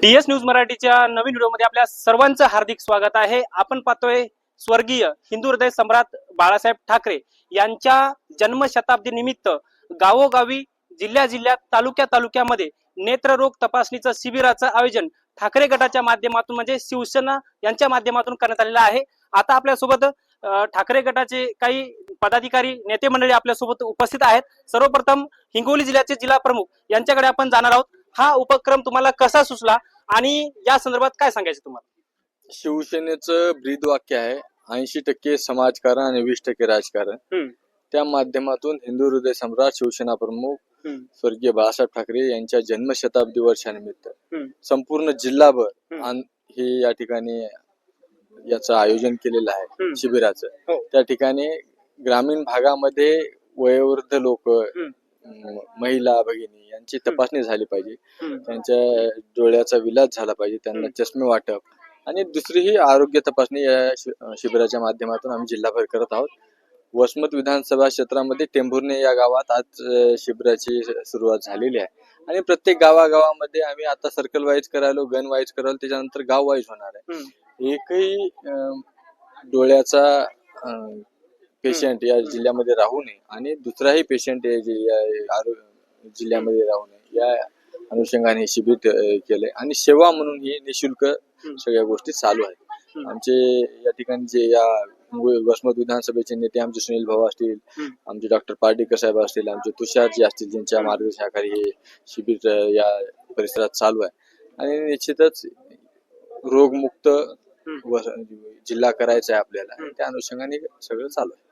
DS news मराठीच्या नवीन व्हिडिओमध्ये आपल्या सर्वांचं हार्दिक स्वागत आहे। आपण पाहतोय स्वर्गीय हिंदू हृदय सम्राट बाळासाहेब ठाकरे यांच्या जन्मशताब्दी निमित्त गावोगावी जिल्ह्यात तालुक्यामध्ये नेत्ररोग तपासणीचं शिबिराचं आयोजन ठाकरे गटाच्या माध्यमातून म्हणजे शिवसेना यांच्या माध्यमातून करण्यात आलेलं आहे। आता आपल्यासोबत ठाकरे गटाचे काही पदाधिकारी नेते मंडळी आपल्यासोबत उपस्थित आहेत। सर्वप्रथम हिंगोली जिल्ह्याचे जिल्हा प्रमुख यांच्याकडे आपण जाणार आहोत। हा उपक्रम तुम्हाला कसा सुचला आणि या संदर्भात काय सांगायचं तुम्हाला? शिवसेनेचं ब्रीद वाक्य आहे 80% समाजकारण आणि 20% राजकारण। त्या माध्यमातून हिंदू हृदय सम्राट शिवसेना प्रमुख स्वर्गीय बाळासाहेब ठाकरे यांच्या जन्मशताब्दी वर्षानिमित्त संपूर्ण जिल्हाभर हे या ठिकाणी याचं आयोजन केलेलं आहे शिबिराचं। त्या ठिकाणी ग्रामीण भागामध्ये वयोवृद्ध लोक, महिला भगिनी यांची तपासणी झाली पाहिजे, त्यांच्या डोळ्याचा विलाज झाला पाहिजे, त्यांना चष्मे वाटप आणि दुसरीही आरोग्य तपासणी या शिबिराच्या माध्यमातून आम्ही जिल्हाभर करत आहोत। वसमत विधानसभा क्षेत्रामध्ये टेंभुर्णे या गावात आज शिबिराची सुरुवात झालेली आहे आणि प्रत्येक गावागावामध्ये आम्ही आता सर्कल वाईज करायलो, गण वाईज करायलो, त्याच्यानंतर गाव वाईज होणार आहे। एकही डोळ्याचा पेशंट या जिल्ह्यामध्ये राहू नये आणि दुसराही पेशंट या जिल्ह्यामध्ये राहू नये या अनुषंगाने शिबिर केलंय आणि सेवा म्हणून ही निशुल्क सगळ्या गोष्टी चालू आहेत। आमचे या ठिकाणी जे या वसमत विधानसभेचे नेते आमचे सुनील भाऊ असतील, आमचे डॉक्टर पार्टीकर साहेब असतील, आमचे तुषारजी असतील, ज्यांच्या मार्गदर्शनाखाली हे शिबिर या परिसरात चालू आहे आणि निश्चितच रोगमुक्त जिल्हा करायचा आहे आपल्याला, त्या अनुषंगाने सगळं चालू आहे।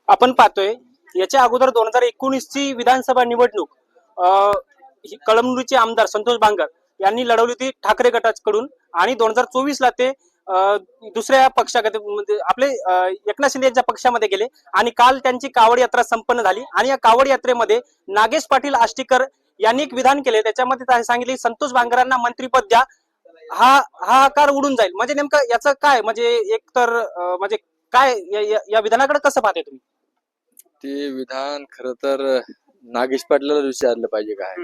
आपण पाहतोय याच्या अगोदर 2019 ची विधानसभा निवडणूक कळमनुरीचे आमदार संतोष बांगर यांनी लढवली होती ठाकरे गटाकडून आणि 2024 ला ते दुसऱ्या पक्षामध्ये आपले एकनाथ शिंदे यांच्या पक्षामध्ये गेले आणि काल त्यांची कावड यात्रा संपन्न झाली आणि या कावड यात्रेमध्ये नागेश पाटील आष्टीकर यांनी एक विधान केले। त्याच्यामध्ये सांगितले संतोष बांगरांना मंत्रीपद द्या, हा आकार उडून जाईल। म्हणजे नेमकं याचं काय म्हणजे एकतर म्हणजे काय या विधानाकडे कसं पाहते तुम्ही? ते विधान खर तर नागेश पाटलाला विचारलं पाहिजे काय।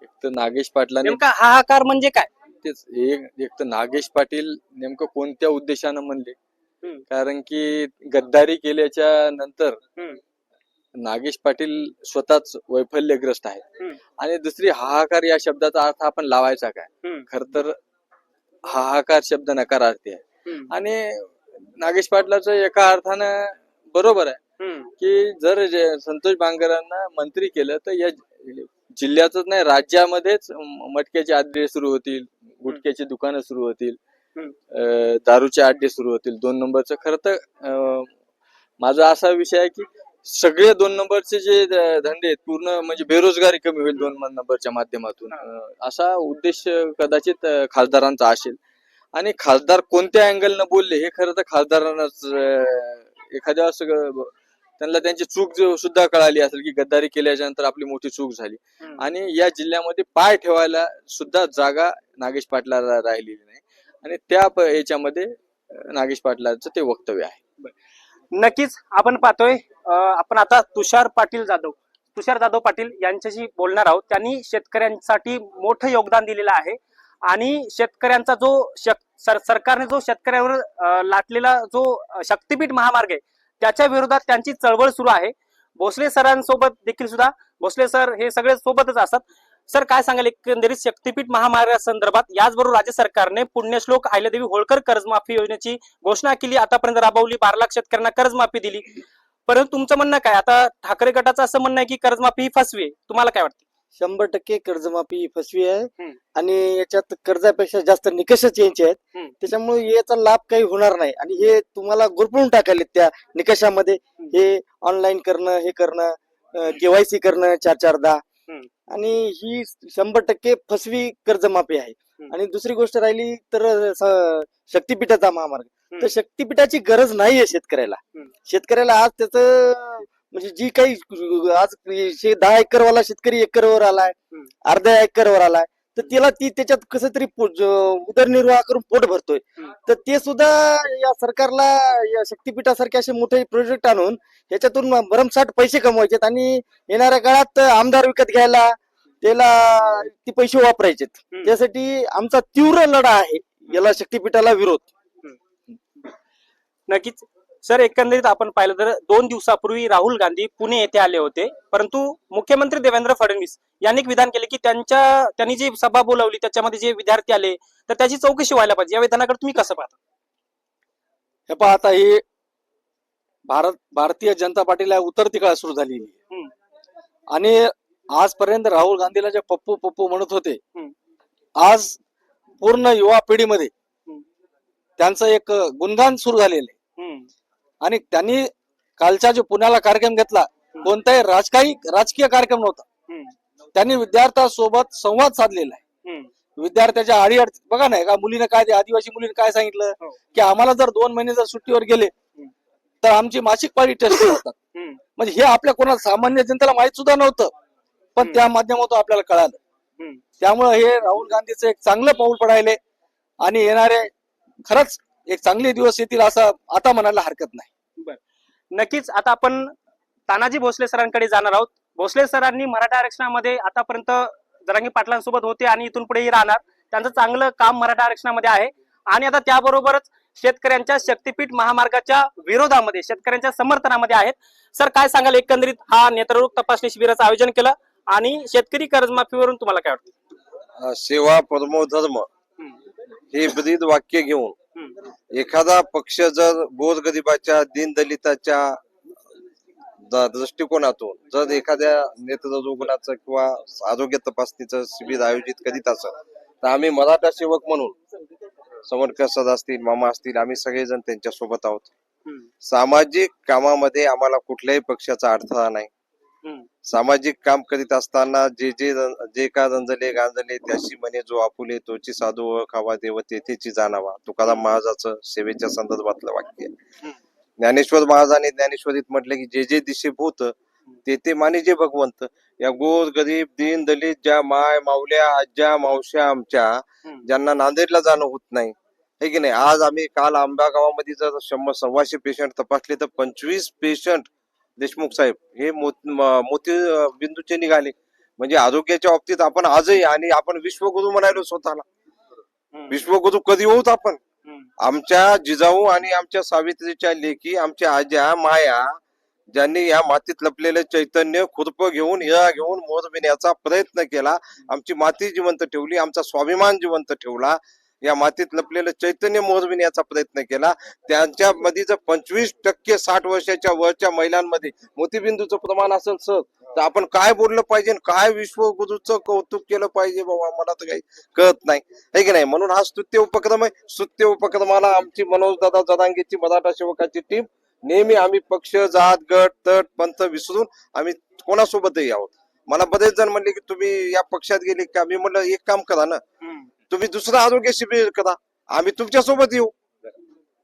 एक तर नागेश पाटलाने नेमका हाहाकार म्हणजे काय? तेच एक तर नागेश पाटील नेमकं कोणत्या उद्देशानं म्हणले, कारण की गद्दारी केल्याच्या नंतर नागेश पाटील स्वतःच वैफल्यग्रस्त आहे आणि दुसरी हाहाकार या शब्दाचा अर्थ आपण लावायचा काय? खर तर हाहाकार शब्द नकारार्थी आहे आणि नागेश पाटलाचं एका अर्थानं बरोबर आहे की जर संतोष बांगरांना मंत्री केलं तर या जिल्ह्यातच नाही राज्यामध्येच मटक्याचे अड्डे सुरू होतील, गुटख्याची दुकानं सुरू होतील, दारूचे अड्डे सुरू होतील। 2 नंबरचं खरं तर माझा असा विषय आहे की सगळे 2 नंबरचे जे धंदे आहेत पूर्ण म्हणजे बेरोजगारी कमी होईल 2 नंबरच्या माध्यमातून, असा उद्देश कदाचित खासदारांचा असेल आणि खासदार कोणत्या अँगलनं बोलले हे खरं तर खासदारांनाच एखाद्या त्यांना त्यांची चूक सुद्धा कळाली असेल की गद्दारी केल्याच्या नंतर आपली मोठी चूक झाली आणि या जिल्ह्यामध्ये पाय ठेवायला सुद्धा जागा नागेश पाटलाला राहिलेली नाही आणि त्या याच्यामध्ये नागेश पाटलाचं ते वक्तव्य आहे। नक्कीच आपण पाहतोय आपण आता तुषार जाधव पाटील यांच्याशी बोलणार आहोत। त्यांनी शेतकऱ्यांसाठी मोठं योगदान दिलेलं आहे आणि शेतकऱ्यांचा जो सरकारने जो शेतकऱ्यावर लाटलेला जो शक्तीपीठ महामार्ग आहे त्याच्या विरोधात त्यांची चळवळ सुरू आहे। भोसले सरांसोबत देखील सुद्धा भोसले सर हे सगळे सोबतच असतात। सर काय सांगाल एकंदरीत शक्तीपीठ महामार्गासंदर्भात? याचबरोबर राज्य सरकारने पुण्यश्लोक अहिल्यादेवी होळकर कर्जमाफी योजनेची घोषणा केली, आतापर्यंत राबवली, 12 लाख शेतकऱ्यांना कर्जमाफी दिली। परंतु तुमचं म्हणणं काय? आता ठाकरे गटाचं असं म्हणणं आहे की कर्जमाफी ही फसवी आहे, तुम्हाला काय वाटतं? 100% कर्जमाफी फसवी आहे आणि याच्यात कर्जापेक्षा जास्त निकषच यांचे आहेत, त्याच्यामुळे याचा लाभ काही होणार नाही आणि हे तुम्हाला गुरफळून टाकायले त्या निकषामध्ये। हे ऑनलाईन करणं, हे करणं, केवायसी करणं 4-4दा आणि ही 100% फसवी कर्जमाफी आहे। आणि दुसरी गोष्ट राहिली तर शक्तीपीठाचा महामार्ग, तर शक्तीपीठाची गरज नाहीये शेतकऱ्याला आज त्याचं म्हणजे जी काही आज 10 एकरवाला शेतकरी एकरवर आलाय, अर्ध्या एकरवर आलाय, तर त्याला त्याच्यात कसं तरी उदरनिर्वाह करून पोट भरतोय। तर ते सुद्धा या सरकारला या शक्तीपीठासारखे असे मोठे प्रोजेक्ट आणून ह्याच्यातून भरमसाठ पैसे कमवायचे आणि येणाऱ्या काळात आमदार विकत घ्यायला त्याला ती पैसे वापरायचे. हम्म. त्यासाठी आमचा तीव्र लढा आहे याला शक्तीपीठाला विरोध. नक्कीच सर, एकंदरीत आपण पाहिलं तर 2 दिवसापूर्वी राहुल गांधी पुणे येथे आले होते, परंतु मुख्यमंत्री देवेंद्र फडणवीस यांनी एक विधान केले की त्यांनी जी सभा बोलावली त्याच्यामध्ये जे विद्यार्थी आले तर त्याची चौकशी व्हायला पाहिजे. या विधानाकडे तुम्ही कसं पाहता? हे पहा, आता ही भारतीय जनता पार्टीला उतरती काळ सुरू झालेली आहे. हम्म. आणि आजपर्यंत राहुल गांधीला जे पप्पू पप्पू म्हणत होते, हम्म. आज पूर्ण युवा पिढीमध्ये हम्म. त्यांचं एक गुणगान सुरू झालेलं आहे. हम्म. आणि त्यांनी कालच्या जो पुण्याला कार्यक्रम घेतला, कोणताही राजकीय कार्यक्रम नव्हता. हम्म. त्यांनी विद्यार्थ्यांसोबत संवाद साधलेला आहे. हम्म. विद्यार्थ्याच्या अडीअडचणी बघा ना, एका मुलीने काय, आदिवासी मुलीने काय सांगितलं हो. की आम्हाला जर 2 महिने जर सुट्टीवर गेले तर आमची मासिक पाळी टेस्ट होतात. हम्म. म्हणजे हे आपल्या कोणाला सामान्य जनतेला माहित सुद्धा नव्हतं, पण त्या माध्यमातून आपल्याला कळालं. हम्म. त्यामुळे हे राहुल गांधीचं एक चांगलं पाऊल पडायले आणि येणारे खरंच एक चांगले दिवस येतील असं आता म्हणायला हरकत नाही. नक्कीच आता आपण तानाजी भोसले सरांकडे जाणार आहोत. भोसले सरांनी मराठा आरक्षणामध्ये आतापर्यंत जरांगी पाटलांसोबत होते आणि इथून पुढेही राहणार. त्यांचं चांगलं काम मराठा आरक्षणामध्ये आहे आणि आता त्याबरोबरच शेतकऱ्यांच्या शक्तीपीठ महामार्गाच्या विरोधामध्ये, शेतकऱ्यांच्या समर्थनामध्ये आहेत. सर, काय सांगाल? एकंदरीत हा नेत्ररोग तपासणी शिबिराचं आयोजन केलं आणि शेतकरी कर्जमाफीवरून तुम्हाला काय वाटतं? सेवा परमो धर्म हे ब्रीद वाक्य घेऊन एखादा पक्ष जर गोरगरिबाच्या दीनदलिताच्या दृष्टिकोनातून जर एखाद्या नेत्ररोगाचं किंवा आरोग्य तपासणीचं शिबिर आयोजित करीत असेल तर आम्ही मराठा सेवक म्हणून समर्थक सर असतील, मामा असतील, आम्ही सगळेजण त्यांच्या सोबत आहोत. सामाजिक कामामध्ये आम्हाला कुठल्याही पक्षाचा अडथळा नाही. सामाजिक काम करीत असताना जे का रंजले गांजले त्याशी म्हणे जो आपुले तोची साधू ओळखावा देव तेथेची जाणावा, तुकाराम महाराजाचं सेवेच्या संदर्भातलं वाक्य. ज्ञानेश्वर महाराजांनी ज्ञानेश्वरीत म्हटलं की जे दिशे भूत ते माने जे भगवंत. या गोर गरीब दीन दलित ज्या माय माऊल्या आज्या मावश्या आमच्या ज्यांना नांदेडला जाणं होत नाही, हे की नाही. आज आम्ही काल आंबा गावामध्ये जर 100-125 पेशंट तपासले तर 25 पेशंट देशमुख साहेब हे मोती बिंदूचे निघाले. म्हणजे आरोग्याच्या बाबतीत आपण आजही, आणि आपण विश्वगुरु म्हणालो स्वतःला. विश्वगुरु कधी होत आपण? आमच्या जिजाऊ आणि आमच्या सावित्रीच्या लेकी, आमच्या आज्या माया, ज्यांनी या मातीत लपलेलं चैतन्य खुरप घेऊन, हिरा घेऊन मोरविण्याचा प्रयत्न केला, आमची माती जिवंत ठेवली, आमचा स्वाभिमान जिवंत ठेवला, या मातीत लपलेलं चैतन्य मोरविण्याचा प्रयत्न केला. त्यांच्यामध्ये जर 25% 60 वर्षाच्या वरच्या महिलांमध्ये मोतीबिंदूचं प्रमाण असेल सर, तर आपण काय बोललं पाहिजे, काय विश्वगुरूचं कौतुक केलं पाहिजे बाबा, मला तर काही कळत नाही, है की नाही. म्हणून हा स्तुत्य उपक्रम आहे. स्तुत्य उपक्रमाला आमची मनोज दादा जरांगेची मराठा सेवकाची टीम नेहमी, आम्ही पक्ष जात गट तट पंथ विसरून आम्ही कोणासोबतही आहोत. मला बरेच जण म्हणले की तुम्ही या पक्षात गेले का? मी म्हणलं एक काम करा ना, तुम्ही दुसरं आरोग्य शिबिर करा, आम्ही तुमच्या सोबत येऊ.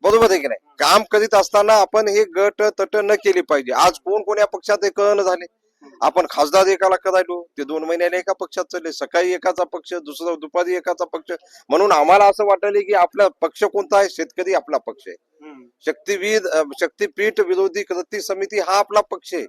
बरोबर आहे की नाही. काम करीत असताना आपण हे गट तट न केले पाहिजे. आज कोण या पक्षात हे कळणं झाले. आपण खासदार एकाला करायलो, ते 2 महिन्याला एका पक्षात चालले, सकाळी एकाचा पक्ष, दुसरा दुपारी एकाचा पक्ष. म्हणून आम्हाला असं वाटले की आपला पक्ष कोणता आहे? शेतकरी आपला पक्ष आहे. शक्तीपीठ विरोधी कृती समिती हा आपला पक्ष आहे.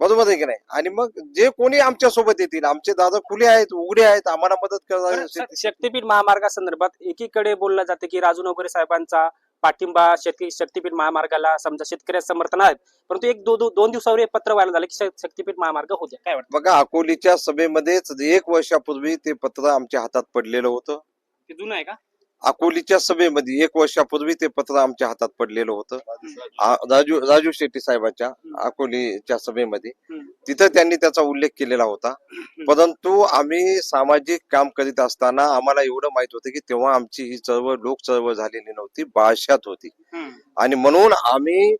बरोबर आहे की नाही. आणि मग जे कोणी आमच्या सोबत येतील, आमचे दादा खुले आहेत, उघडे आहेत, आम्हाला मदत करणार. शक्तीपीठ महामार्गासंदर्भात एकीकडे बोललं जाते की राजू नवकरे साहेबांचा पाठिंबा शक्तीपीठ महामार्गाला समजा शेतकऱ्याचं समर्थन आहे, परंतु 1-2 दिवसावर एक पत्र व्हायला झालं की शक्तीपीठ महामार्ग होते. काय वाटतं? बघा, अकोलीच्या सभेमध्येच 1 वर्षापूर्वी ते पत्र आमच्या हातात पडलेलं होतं. ते जुनं आहे का? अकोलीच्या सभेमध्ये 1 वर्षापूर्वी ते पत्र आमच्या हातात पडलेलं होतं. राजू शेट्टी साहेबांच्या अकोलीच्या सभेमध्ये तिथं त्यांनी त्याचा उल्लेख केलेला होता. परंतु आम्ही सामाजिक काम करीत असताना आम्हाला एवढं माहित होतं की तेव्हा आमची ही चळवळ लोक चळवळ झालेली नव्हती, बाळशात होती. आणि म्हणून आम्ही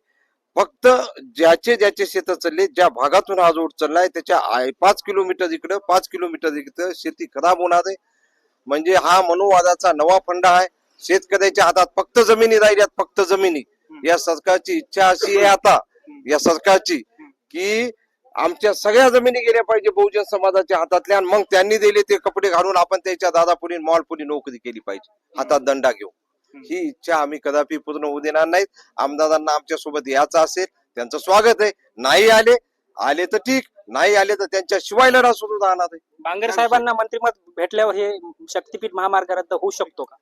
फक्त ज्याचे शेत चालले, ज्या भागातून हा रोड चाललाय त्याच्या 5 किलोमीटर इकडं 5 किलोमीटर इकडं शेती खराब होणार आहे. म्हणजे हा मनुवादाचा नवा फंडा आहे. शेतकऱ्याच्या हातात फक्त जमिनी राहिल्यात, फक्त जमिनी. या सरकारची इच्छा अशी आहे आता या सरकारची की आमच्या सगळ्या जमिनी गेल्या पाहिजे बहुजन समाजाच्या हातातल्या, आणि मग त्यांनी दिले ते कपडे घालून आपण त्याच्या दादापुरी मॉलपुरी नोकरी केली पाहिजे, हातात दंडा घेऊन. ही इच्छा आम्ही कदापि पूर्ण होऊ देणार नाहीत. आमदारांना आमच्या सोबत यायचं असेल त्यांचं स्वागत आहे, नाही आले तर ठीक, नाही आले तर त्यांच्या शिवाय लढा सुरू राहणार आहे. बांगर साहेबांना मंत्रिमत भेटल्यावर हे शक्तीपीठ महामार्ग रद्द होऊ शकतो का?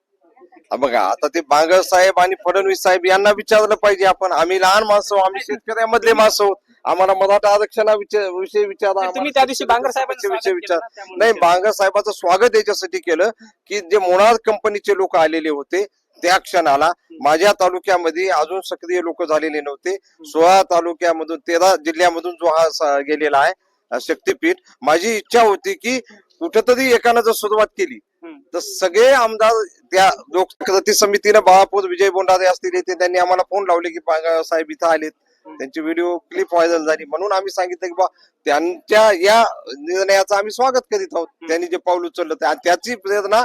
बघा आता ते बांगर साहेब आणि फडणवीस साहेब यांना विचारलं पाहिजे. आपण आम्ही लहान माणसं आहोत, आम्ही शेतकऱ्यामधले माणसं आहोत, आम्हाला मराठा आरक्षणाविषयी विचारा. तुम्ही त्या दिवशी बांगर साहेबांचं विषय स्वागत विचार केलं ना, त्यामुळे नाही, बांगर साहेबाचं स्वागत याच्यासाठी केलं की जे मोनार कंपनीचे लोक आलेले होते त्या क्षणाला माझ्या तालुक्यामध्ये अजून सक्रिय लोक झालेले नव्हते. 16 तालुक्यामधून 13 जिल्ह्यामधून जो हा गेलेला आहे शक्तीपीठ, माझी इच्छा होती की कुठेतरी एकानं जर सुरुवात केली तर सगळे आमदार त्या लोककृती समितीनं बाळापूर विजय बोंडारे असतील येथे त्यांनी आम्हाला फोन लावले की बांगर साहेब इथं आलेत, त्यांची व्हिडिओ क्लिप व्हायरल झाली. म्हणून आम्ही सांगितलं की बा त्यांच्या या निर्णयाचं आम्ही स्वागत करीत आहोत. त्यांनी जे पाऊल उचललं आणि त्याची प्रेरणा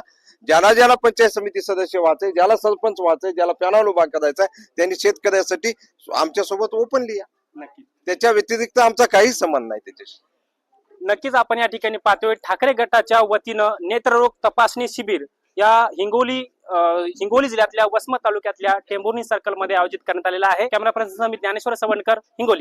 ज्याला ज्याला पंचायत समिती सदस्य व्हायचंय, ज्याला सरपंच व्हायचंय, ज्याला पॅनल उभा करायचा आहे, त्यांनी शेतकऱ्यासाठी आमच्या सोबत ओपनली. त्याच्या व्यतिरिक्त आमचा काही संबंध नाही त्याच्याशी. नक्कीच आपण या ठिकाणी पाहतोय ठाकरे गटाच्या वतीनं नेत्ररोग तपासणी शिबिर या हिंगोली जिल्ह्यातल्या वसमत तालुक्यातल्या टेंभुर्णी सर्कल मध्ये आयोजित करण्यात आलेला आहे. Camera person Dnyaneshwar Savankar, Hingoli.